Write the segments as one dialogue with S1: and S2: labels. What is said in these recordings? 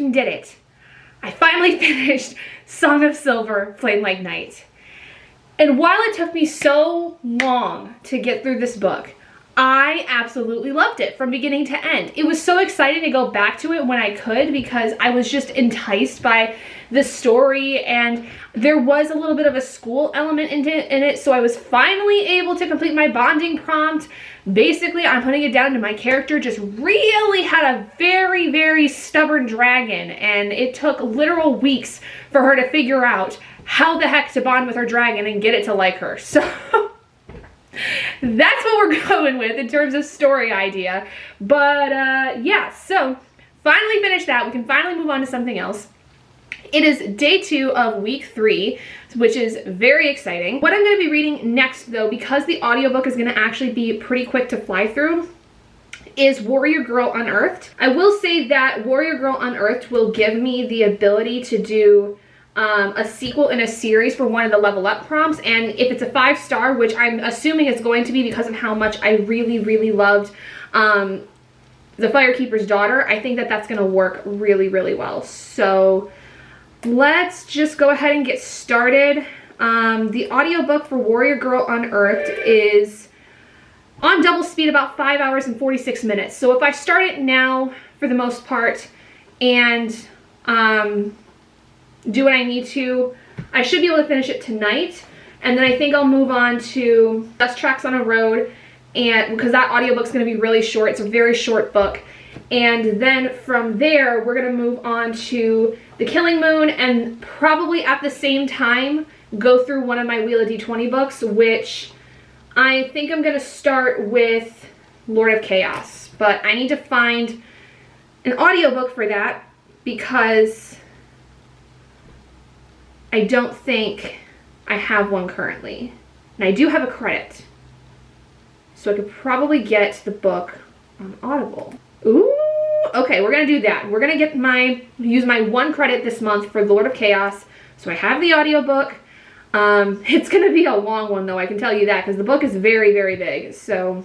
S1: freaking did it. I finally finished Song of Silver, Flame Like Night. And while it took me so long to get through this book, I absolutely loved it from beginning to end. It was so exciting to go back to it when I could because I was just enticed by the story, and there was a little bit of a school element in it, so I was finally able to complete my bonding prompt. Basically, I'm putting it down to my character just really had a very, very stubborn dragon, and it took literal weeks for her to figure out how the heck to bond with her dragon and get it to like her. So that's what we're going with in terms of story idea. But yeah, so finally finished that. We can finally move on to something else. It is day 2 of week 3, which is very exciting. What I'm going to be reading next, though, because the audiobook is going to actually be pretty quick to fly through, is Warrior Girl Unearthed. I will say that Warrior Girl Unearthed will give me the ability to do a sequel in a series for one of the level up prompts, and if it's a 5-star, which I'm assuming it's going to be because of how much I really, really loved the Firekeeper's Daughter, I think that that's going to work really, really well. So let's just go ahead and get started. The audiobook for Warrior Girl Unearthed is on double speed, about 5 hours and 46 minutes. So if I start it now, for the most part, and do what I need to, I should be able to finish it tonight. And then I think I'll move on to Dust Tracks on a Road, and because that audiobook's going to be really short. It's a very short book. And then from there, we're going to move on to The Killing Moon, and probably at the same time go through one of my Wheel of D20 books, which I think I'm going to start with Lord of Chaos. But I need to find an audiobook for that because I don't think I have one currently. And I do have a credit, so I could probably get the book on Audible. Ooh, okay, we're gonna do that. We're gonna use my 1 credit this month for Lord of Chaos, so I have the audiobook. It's gonna be a long one though, I can tell you that, because the book is very, very big. So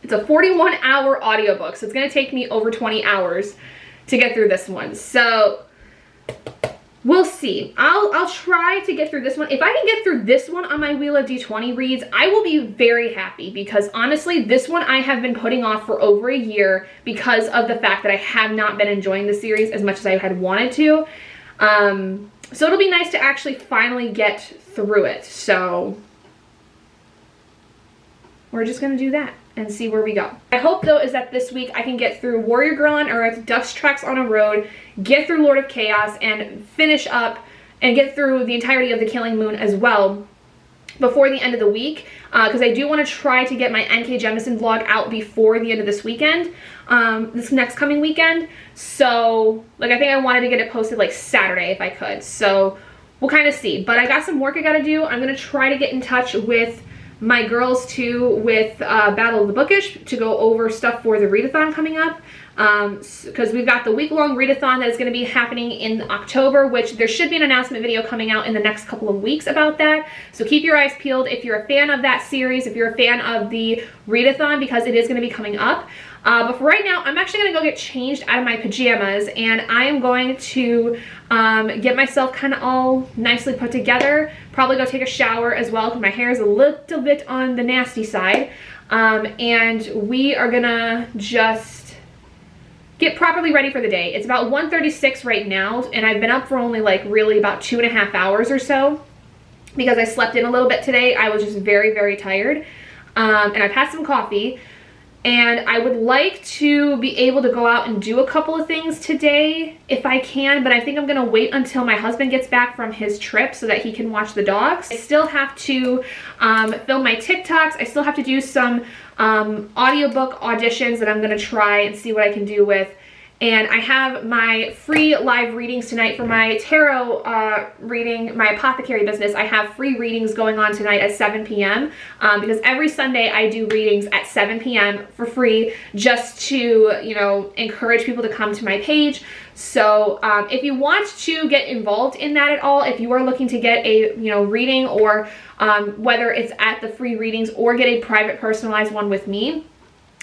S1: it's a 41-hour audiobook, so it's gonna take me over 20 hours to get through this one. So we'll see. I'll try to get through this one. If I can get through this one on my Wheel of D20 reads, I will be very happy, because honestly, this one I have been putting off for over a year because of the fact that I have not been enjoying the series as much as I had wanted to. So it'll be nice to actually finally get through it. So we're just gonna do that and see where we go. My hope though is that this week I can get through Warrior Girl Unearthed, Dust Tracks on a Road, get through Lord of Chaos, and finish up and get through the entirety of The Killing Moon as well before the end of the week, because I do want to try to get my NK Jemison vlog out before the end of this weekend, this next coming weekend. So like, I think I wanted to get it posted like Saturday if I could. So we'll kind of see, but I got some work I got to do. I'm going to try to get in touch with my girls too with Battle of the Bookish to go over stuff for the readathon coming up, because we've got the week-long readathon that is going to be happening in October, which there should be an announcement video coming out in the next couple of weeks about that. So keep your eyes peeled if you're a fan of that series, if you're a fan of the readathon, because it is going to be coming up. But for right now, I'm actually going to go get changed out of my pajamas, and I am going to get myself kind of all nicely put together, probably go take a shower as well because my hair is a little bit on the nasty side, and we are gonna just get properly ready for the day. It's about 1:36 right now, and I've been up for only like really about 2.5 hours or so because I slept in a little bit today. I was just very, very tired, and I've had some coffee. And I would like to be able to go out and do a couple of things today if I can, but I think I'm going to wait until my husband gets back from his trip so that he can watch the dogs. I still have to film my TikToks. I still have to do some audiobook auditions that I'm going to try and see what I can do with. And I have my free live readings tonight for my tarot reading, my apothecary business. I have free readings going on tonight at 7 p.m. Because every Sunday I do readings at 7 p.m. for free, just to, you know, encourage people to come to my page. So if you want to get involved in that at all, if you are looking to get a, you know, reading, or whether it's at the free readings or get a private personalized one with me,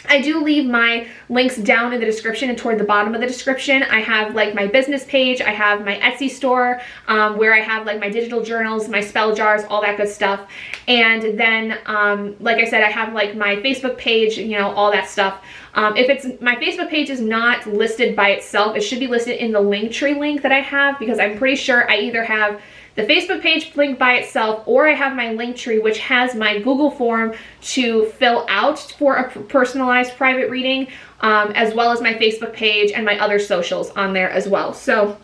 S1: I do leave my links down in the description and toward the bottom of the description. I have like my business page, I have my Etsy store, where I have like my digital journals, my spell jars, all that good stuff. And then, like I said, I have like my Facebook page, you know, all that stuff. If it's, my Facebook page is not listed by itself, it should be listed in the Linktree link that I have, because I'm pretty sure I either have the Facebook page link by itself, or I have my Linktree, which has my Google form to fill out for a personalized private reading, as well as my Facebook page and my other socials on there as well. So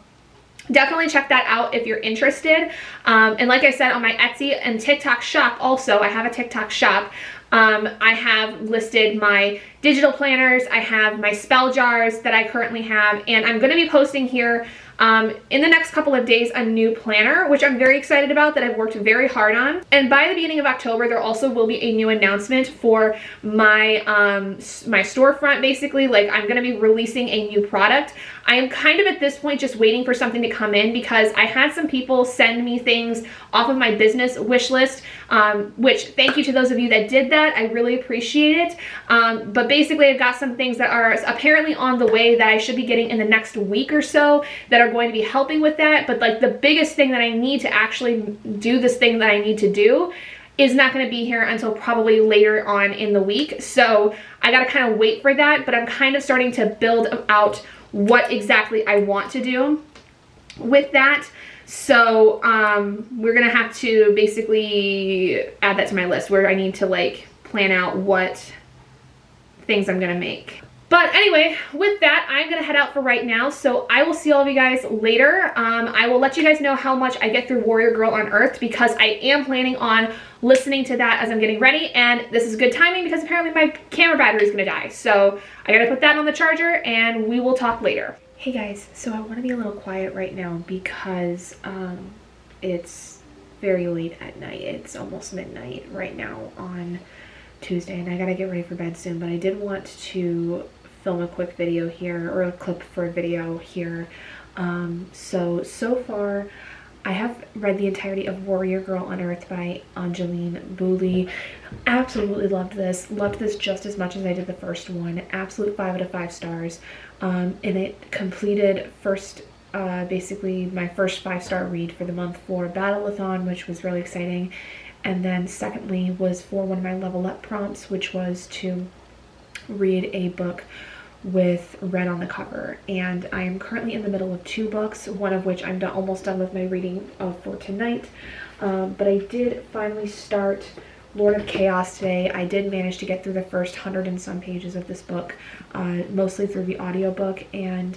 S1: definitely check that out if you're interested. And like I said, on my Etsy and TikTok shop also, I have a TikTok shop. I have listed my digital planners, I have my spell jars that I currently have, and I'm going to be posting here in the next couple of days a new planner, which I'm very excited about, that I've worked very hard on. And by the beginning of October, there also will be a new announcement for my my storefront. Basically, like, I'm going to be releasing a new product. I am kind of at this point just waiting for something to come in, because I had some people send me things off of my business wish list, which thank you to those of you that did that. I really appreciate it. But basically, I've got some things that are apparently on the way that I should be getting in the next week or so that are going to be helping with that. But like, the biggest thing that I need to actually do this thing that I need to do is not going to be here until probably later on in the week. So I got to kind of wait for that, but I'm kind of starting to build out what exactly I want to do with that. So we're gonna have to basically add that to my list, where I need to like plan out what things I'm gonna make. But anyway, with that, I'm gonna head out for right now. So I will see all of you guys later. I will let you guys know how much I get through Warrior Girl Unearthed, because I am planning on listening to that as I'm getting ready. And this is good timing, because apparently my camera battery is gonna die. So I gotta put that on the charger, and we will talk later. Hey guys, so I want to be a little quiet right now because it's very late at night. It's almost midnight right now on Tuesday, and I gotta get ready for bed soon. But I did want to film a quick video here, or a clip for a video here. So far I have read the entirety of Warrior Girl Unearthed by Angeline Boulley. Absolutely loved this. Loved this just as much as I did the first one. Absolute 5 out of 5 stars. And it completed basically my first 5-star read for the month for Battleathon, which was really exciting. And then secondly was for one of my level up prompts, which was to read a book with red on the cover. And I am currently in the middle of 2 books, one of which I'm almost done with my reading for tonight. But I did finally start Lord of Chaos today. I did manage to get through the first 100 and some pages of this book, mostly through the audiobook, and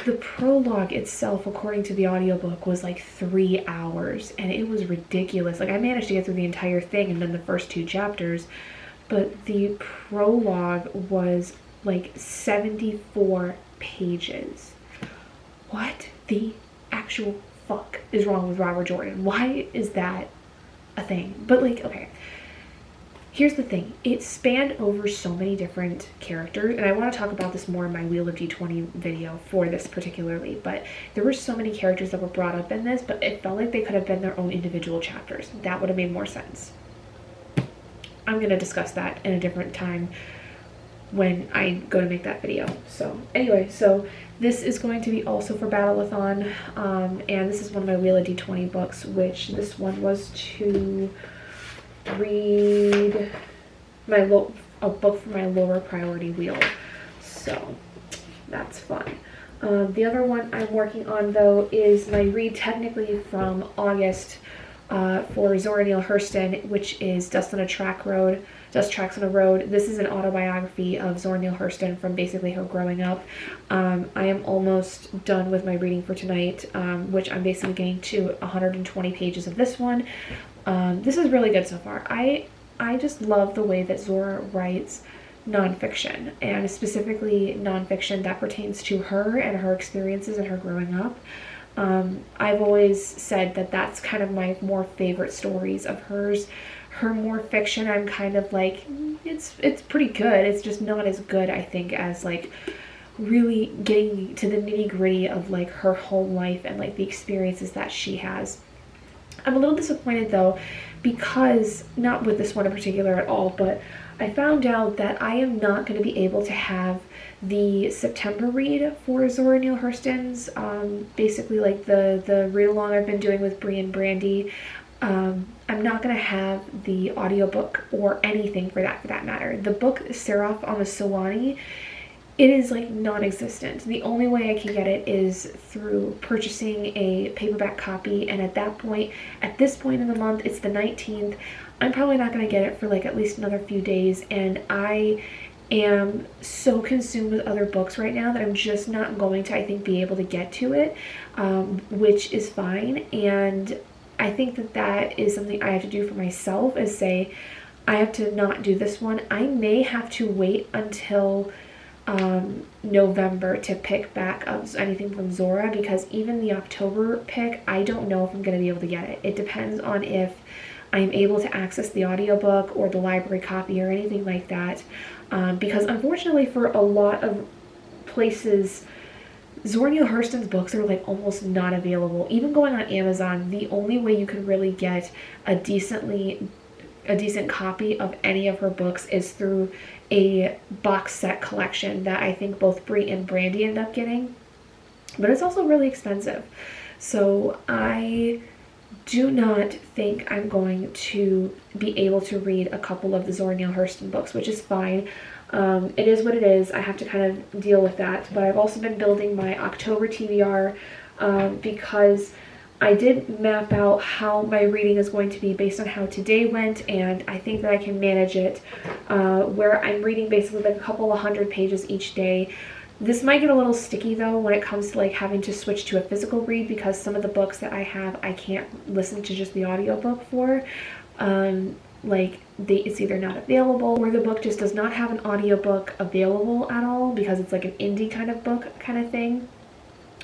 S1: the prologue itself, according to the audiobook, was like 3 hours, and it was ridiculous. Like, I managed to get through the entire thing and then the first 2 chapters, but the prologue was like 74 pages. What the actual fuck is wrong with Robert Jordan? Why is that a thing? But like, okay, here's the thing. It spanned over so many different characters, and I want to talk about this more in my Wheel of D20 video for this particularly, but there were so many characters that were brought up in this, but it felt like they could have been their own individual chapters. That would have made more sense. I'm going to discuss that in a different time when I go to make that video. So anyway, so this is going to be also for Battleathon, and this is one of my Wheel of D20 books, which this one was to read a book for my lower priority wheel, so that's fun. The other one I'm working on, though, is my read technically from August for Zora Neale Hurston, which is Dust Tracks on a Road. This is an autobiography of Zora Neale Hurston from basically her growing up. I am almost done with my reading for tonight, which I'm basically getting to 120 pages of this one. This is really good so far. I just love the way that Zora writes nonfiction, and specifically nonfiction that pertains to her and her experiences and her growing up. I've always said that that's kind of my more favorite stories of hers. Her more fiction, I'm kind of like, it's pretty good. It's just not as good, I think, as like really getting to the nitty-gritty of like her whole life and like the experiences that she has. I'm a little disappointed though, because, not with this one in particular at all, but I found out that I am not going to be able to have the September read for Zora Neale Hurston's, basically like the read along I've been doing with Brie and Brandy. I'm not going to have the audiobook or anything for that matter. The book Seraph on the Sawani, it is like non-existent. The only way I can get it is through purchasing a paperback copy, and at this point in the month, it's the 19th, I'm probably not going to get it for like at least another few days, and I am so consumed with other books right now that I'm just not going to, I think, be able to get to it, which is fine. And I think that that is something I have to do for myself, is say, I have to not do this one. I may have to wait until November to pick back up anything from Zora, because even the October pick, I don't know if I'm going to be able to get it. It depends on if I'm able to access the audiobook or the library copy or anything like that, because unfortunately for a lot of places, Zora Neale Hurston's books are like almost not available. Even going on Amazon, the only way you can really get a decent copy of any of her books is through a box set collection that I think both Brie and Brandy end up getting, but it's also really expensive. So I do not think I'm going to be able to read a couple of the Zora Neale Hurston books, which is fine. It is what it is. I have to kind of deal with that. But I've also been building my October TBR because I did map out how my reading is going to be based on how today went, and I think that I can manage it where I'm reading basically like a couple of hundred pages each day. This might get a little sticky though when it comes to like having to switch to a physical read, because some of the books that I have I can't listen to just the audiobook for. Like it's either not available, or the book just does not have an audiobook available at all because it's like an indie kind of book kind of thing.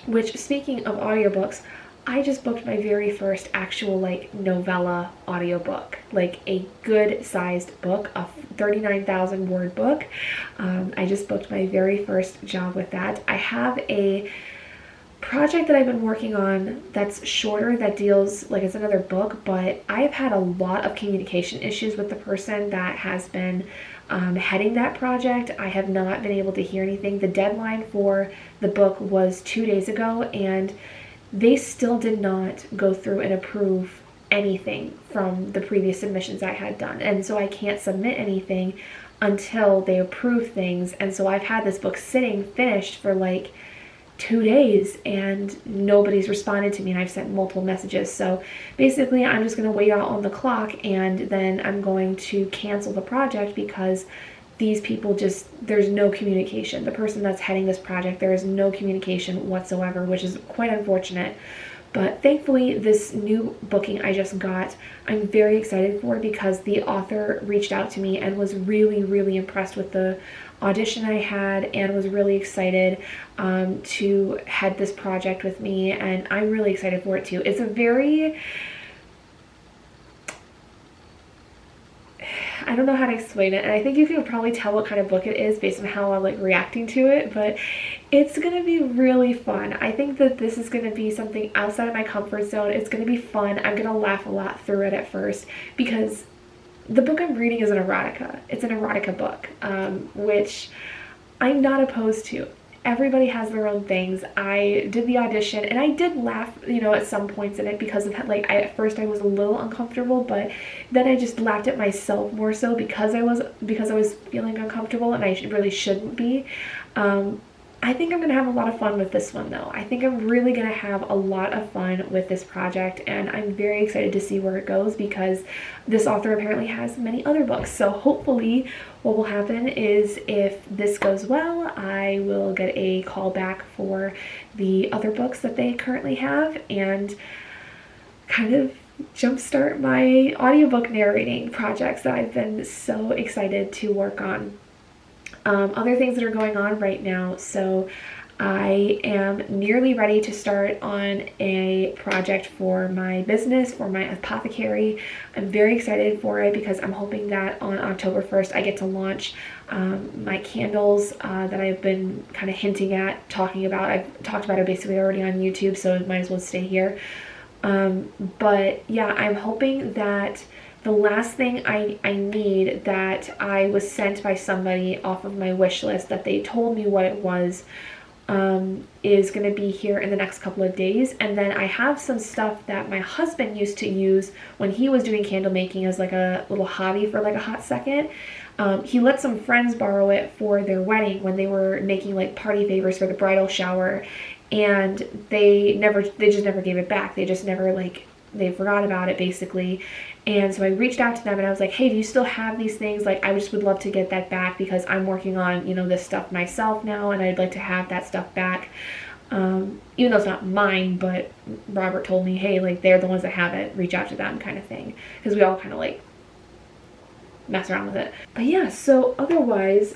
S1: Which, speaking of audiobooks, I just booked my very first actual like novella audiobook, like a good sized book, a 39,000 word book. I just booked my very first job with that. I have a project that I've been working on that's shorter, that deals like it's another book, but I have had a lot of communication issues with the person that has been heading that project. I have not been able to hear anything. The deadline for the book was 2 days ago, and they still did not go through and approve anything from the previous submissions I had done. And so I can't submit anything until they approve things. And so I've had this book sitting finished for like 2 days and nobody's responded to me, and I've sent multiple messages. So basically I'm just going to wait out on the clock, and then I'm going to cancel the project because these people just, there's no communication. The person that's heading this project, there is no communication whatsoever, which is quite unfortunate. But thankfully, this new booking I just got, I'm very excited for, because the author reached out to me and was really, really impressed with the audition I had, and was really excited to head this project with me, and I'm really excited for it too. It's a very, I don't know how to explain it, and I think you can probably tell what kind of book it is based on how I'm like reacting to it, but it's gonna be really fun. I think that this is gonna be something outside of my comfort zone. It's gonna be fun. I'm gonna laugh a lot through it at first, because the book I'm reading is an erotica. It's an erotica book, which I'm not opposed to. Everybody has their own things. I did the audition and I did laugh, you know, at some points in it, because of like at first I was a little uncomfortable, but then I just laughed at myself more so because I was feeling uncomfortable, and I really shouldn't be. I think I'm going to have a lot of fun with this one though. I think I'm really going to have a lot of fun with this project, and I'm very excited to see where it goes, because this author apparently has many other books. So hopefully what will happen is, if this goes well, I will get a call back for the other books that they currently have, and kind of jumpstart my audiobook narrating projects that I've been so excited to work on. Other things that are going on right now, so I am nearly ready to start on a project for my business, for my apothecary. I'm very excited for it, because I'm hoping that on October 1st I get to launch my candles that I've been kind of hinting at, talking about. I've talked about it basically already on YouTube, so it might as well stay here. But yeah, I'm hoping that the last thing I need that I was sent by somebody off of my wish list that they told me what it was is going to be here in the next couple of days. And then I have some stuff that my husband used to use when he was doing candle making as like a little hobby for like a hot second. He let some friends borrow it for their wedding when they were making like party favors for the bridal shower, and they just never gave it back. They just never, like, they forgot about it basically. And so I reached out to them and I was like, hey, do you still have these things? Like, I just would love to get that back because I'm working on, you know, this stuff myself now, and I'd like to have that stuff back. Even though it's not mine, but Robert told me, hey, like, they're the ones that have it, reach out to them, kind of thing, because we all kind of like mess around with it. But yeah, so otherwise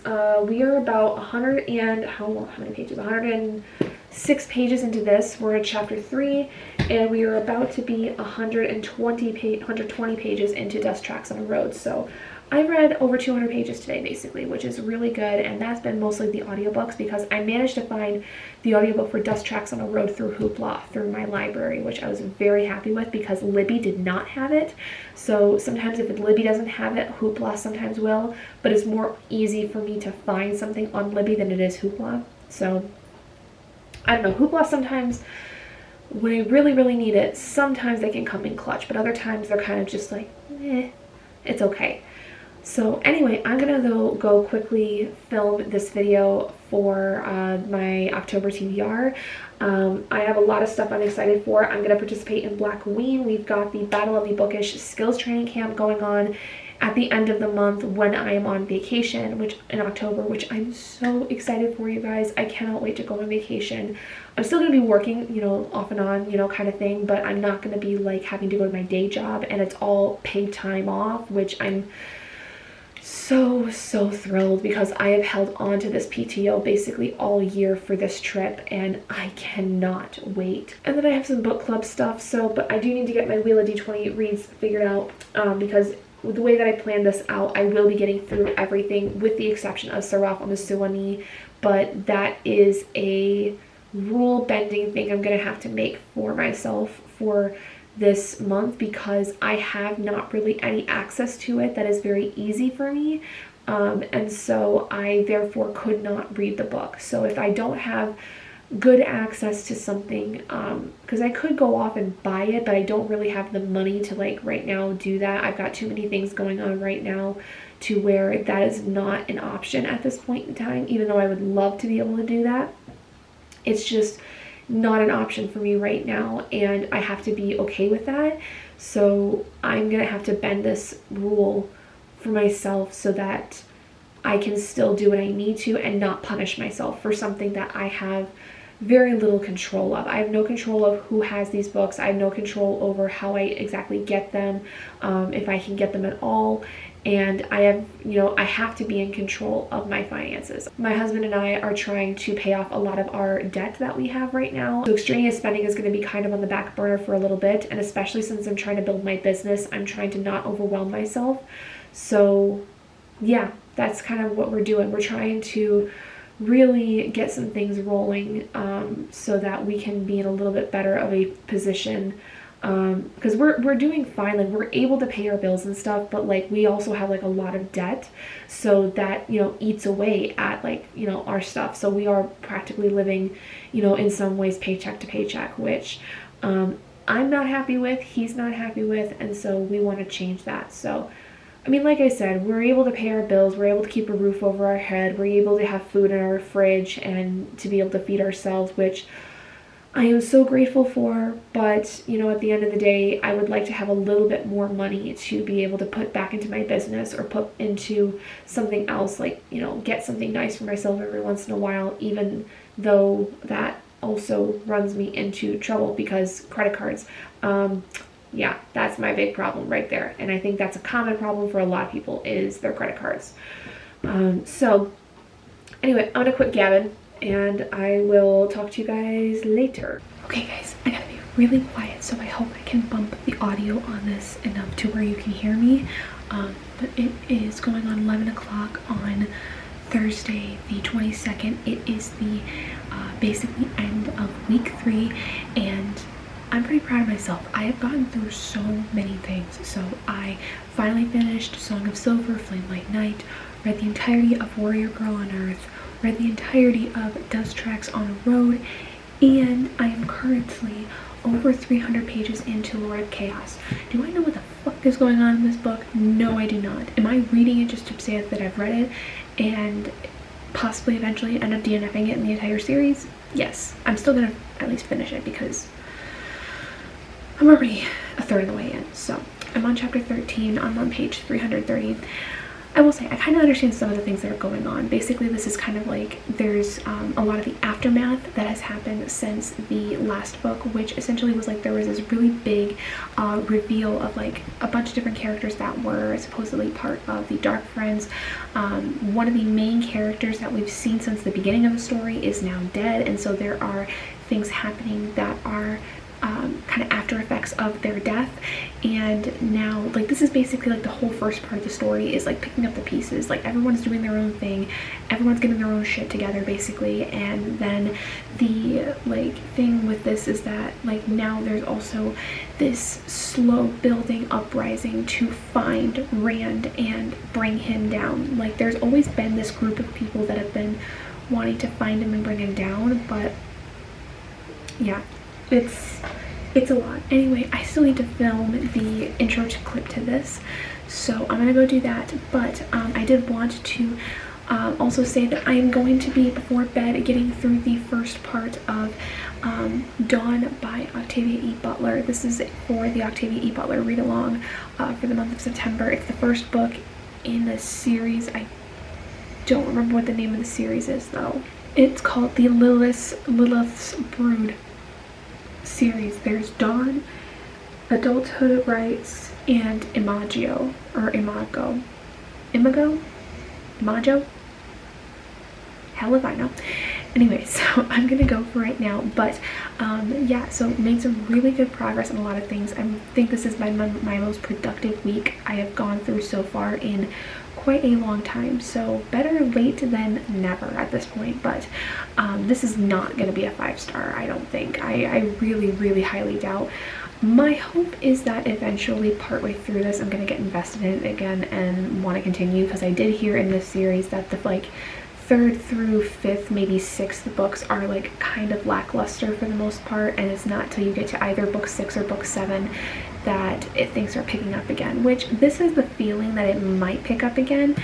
S1: we are about 100 and how many pages, 106 pages into this. We're at chapter 3, and we are about to be 120 pages into Dust Tracks on a Road. So I read over 200 pages today basically, which is really good, and that's been mostly the audiobooks because I managed to find the audiobook for Dust Tracks on a Road through Hoopla, through my library, which I was very happy with because Libby did not have it. So sometimes if Libby doesn't have it, Hoopla sometimes will, but it's more easy for me to find something on Libby than it is Hoopla. So I don't know, Hoopla sometimes, when I really, really need it, sometimes they can come in clutch, but other times they're kind of just like, eh, it's okay. So anyway, I'm gonna go quickly film this video for my October TBR. I have a lot of stuff I'm excited for. I'm gonna participate in Black Queen. We've got the Battle of the Bookish skills training camp going on at the end of the month when I am on vacation, which in October, which I'm so excited for, you guys. I cannot wait to go on vacation. I'm still gonna be working, you know, off and on, you know, kind of thing, but I'm not gonna be like having to go to my day job, and it's all paid time off, which I'm so thrilled because I have held on to this PTO basically all year for this trip, and I cannot wait. And then I have some book club stuff, so, but I do need to get my Wheel of D20 reads figured out because the way that I planned this out, I will be getting through everything with the exception of Saraf on the Suwani, but that is a rule bending thing I'm gonna have to make for myself for this month because I have not really any access to it that is very easy for me, and so I therefore could not read the book. So if I don't have good access to something, because I could go off and buy it, but I don't really have the money to like right now do that. I've got too many things going on right now to where that is not an option at this point in time, even though I would love to be able to do that. It's just not an option for me right now, and I have to be okay with that. So I'm gonna have to bend this rule for myself so that I can still do what I need to and not punish myself for something that I have very little control of. I have no control of who has these books. I have no control over how I exactly get them, if I can get them at all. And I have, you know, I have to be in control of my finances. My husband and I are trying to pay off a lot of our debt that we have right now. So extraneous spending is going to be kind of on the back burner for a little bit. And especially since I'm trying to build my business, I'm trying to not overwhelm myself. So yeah, that's kind of what we're doing. We're trying to really get some things rolling so that we can be in a little bit better of a position, because we're doing fine. Like, we're able to pay our bills and stuff, but like we also have like a lot of debt, so that, you know, eats away at like, you know, our stuff. So we are practically living, you know, in some ways paycheck to paycheck, which I'm not happy with, he's not happy with, and so we want to change that. So I mean, like I said, we're able to pay our bills, we're able to keep a roof over our head, we're able to have food in our fridge and to be able to feed ourselves, which I am so grateful for. But, you know, at the end of the day, I would like to have a little bit more money to be able to put back into my business or put into something else, like, you know, get something nice for myself every once in a while, even though that also runs me into trouble because credit cards. Yeah, that's my big problem right there. And I think that's a common problem for a lot of people, is their credit cards. So anyway, I'm gonna quit gabbing and I will talk to you guys later. Okay guys, I gotta be really quiet, so I hope I can bump the audio on this enough to where you can hear me. But it is going on 11 o'clock on Thursday the 22nd. It is the basically end of week 3, and I'm pretty proud of myself. I have gotten through so many things. So I finally finished Song of Silver, Flame Light Night, read the entirety of Warrior Girl Unearthed, read the entirety of Dust Tracks on a Road, and I am currently over 300 pages into Lord of Chaos. Do I know what the fuck is going on in this book? No, I do not. Am I reading it just to say that I've read it and possibly eventually end up DNFing it in the entire series? Yes. I'm still gonna at least finish it because I'm already a third of the way in. So I'm on chapter 13. I'm on page 330. I will say I kind of understand some of the things that are going on. Basically, this is kind of like there's a lot of the aftermath that has happened since the last book, which essentially was like there was this really big reveal of like a bunch of different characters that were supposedly part of the Dark Friends. One of the main characters that we've seen since the beginning of the story is now dead, and so there are things happening that are kind of after effects of their death. And now like this is basically like the whole first part of the story is like picking up the pieces. Like everyone's doing their own thing, everyone's getting their own shit together basically. And then the like thing with this is that like now there's also this slow building uprising to find Rand and bring him down. Like there's always been this group of people that have been wanting to find him and bring him down, but yeah, it's a lot. Anyway, I still need to film the intro clip to this, so I'm gonna go do that. But I did want to also say that I am going to be before bed getting through the first part of Dawn by Octavia E. Butler. This is for the Octavia E. Butler read along for the month of September. It's the first book in the series. I don't remember what the name of the series is though. It's called the Lilith's Brood series. There's Dawn, Adulthood Rights, and Imago. Hell if I know. Anyway, so I'm gonna go for right now, but yeah, so made some really good progress on a lot of things. I think this has been my most productive week I have gone through so far in quite a long time, so better late than never at this point. But this is not going to be a 5-star, I don't think. I really highly doubt. My hope is that eventually partway through this I'm going to get invested in it again and want to continue, because I did hear in this series that the like 3rd through 5th, maybe 6th books are like kind of lackluster for the most part, and it's not till you get to either book 6 or book 7 that things are picking up again, which this is the feeling that it might pick up again,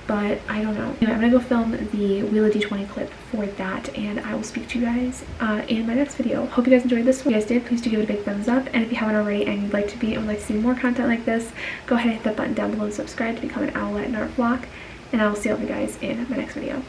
S1: but I don't know. Anyway, I'm gonna go film the Wheel of D20 clip for that, and I will speak to you guys in my next video. Hope you guys enjoyed this one. If you guys did, please do give it a big thumbs up, and if you haven't already and you'd like to be and would like to see more content like this, go ahead and hit the button down below and subscribe to become an owlet in our flock, and I will see all of you guys in my next video.